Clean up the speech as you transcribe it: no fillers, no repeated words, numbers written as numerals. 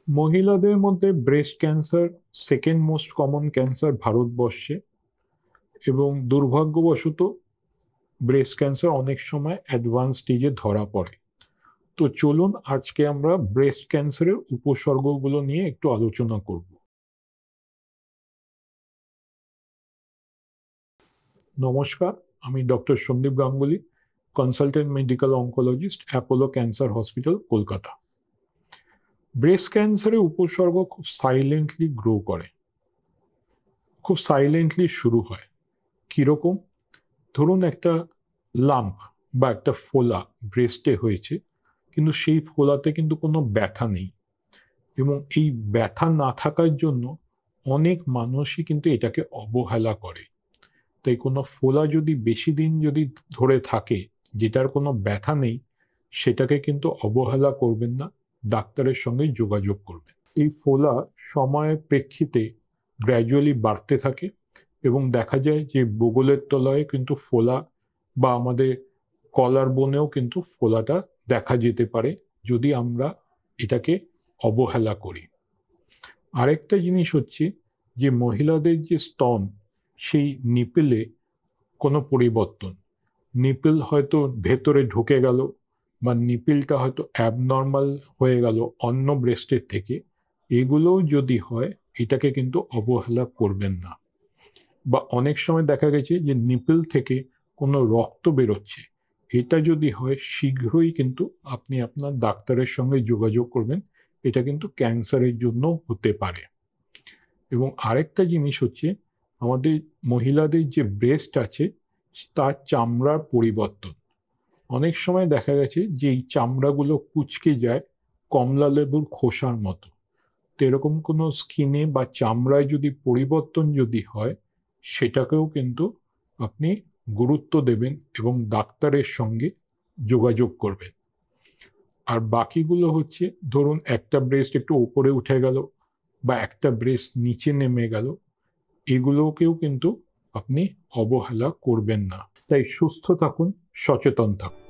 মহিলাদের মধ্যে breast cancer second most common cancer ভারতবর্ষে। এবং দুর্ভাগ্যবশত ব্রেস্ট ক্যান্সার অনেক সময় অ্যাডভান্স স্টেজে ধরা পড়ে। তো চলুন আজকে আমরা ব্রেস্ট ক্যান্সারের উপসর্গগুলো নিয়ে একটু আলোচনা করব। নমস্কার, আমি doctor Sandeep Ganguly, consultant medical oncologist, Apollo cancer hospital, Kolkata. Breast ক্যান্সারের উপসর্গ খুব সাইলেন্টলি গ্রো করে, খুব সাইলেন্টলি শুরু হয়। কিরকম? ধরুন একটা লাম্প বা একটা ফোলা ব্রেস্টে হয়েছে, কিন্তু সেই ফোলাতে কিন্তু কোনো ব্যথা নেই, এবং এই ব্যথা না থাকার জন্য অনেক মানুষই কিন্তু এটাকে অবহেলা করে। তাই কোনো ফোলা যদি বেশি দিন যদি ধরে থাকে, যেটার কোনো ব্যথা নেই, সেটাকে কিন্তু অবহেলা করবেন না, ডাক্তারের সঙ্গে যোগাযোগ করবেন। এই ফোলা সময়ের প্রেক্ষিতে গ্র্যাজুয়ালি বাড়তে থাকে, এবং দেখা যায় যে বগলের তলায় কিন্তু ফোলা, বা আমাদের কলার বোনেও কিন্তু ফোলাটা দেখা যেতে পারে যদি আমরা এটাকে অবহেলা করি। আরেকটা জিনিস হচ্ছে যে মহিলাদের যে স্তন, সেই নিপেলে কোনো পরিবর্তন, নিপেল হয়তো ভেতরে ঢুকে গেল, বা নিপেলটা হয়তো অ্যাবনর্মাল হয়ে গেল অন্য ব্রেস্টের থেকে, এগুলোও যদি হয়, এটাকে কিন্তু অবহেলা করবেন না। বা অনেক সময় দেখা গেছে যে নিপেল থেকে কোনো রক্ত বেরোচ্ছে, এটা যদি হয় শীঘ্রই কিন্তু আপনি আপনার ডাক্তারের সঙ্গে যোগাযোগ করবেন। এটা কিন্তু ক্যান্সারের জন্য হতে পারে। এবং আরেকটা জিনিস হচ্ছে, আমাদের মহিলাদের যে ব্রেস্ট আছে, তার চামড়ার পরিবর্তন। অনেক সময় দেখা গেছে যে এই চামড়াগুলো কুঁচকে যায় কমলা লেবুর খোসার মতো। তো এরকম কোনো স্কিনে বা চামড়ায় যদি পরিবর্তন যদি হয়, সেটাকেও কিন্তু আপনি গুরুত্ব দেবেন এবং ডাক্তারের সঙ্গে যোগাযোগ করবেন। আর বাকিগুলো হচ্ছে, ধরুন একটা ব্রেস্ট একটু উপরে উঠে গেল, বা একটা ব্রেস্ট নিচে নেমে গেল, এগুলোকেও কিন্তু আপনি অবহেলা করবেন না। তাই সুস্থ থাকুন, সচেতন থাকুন।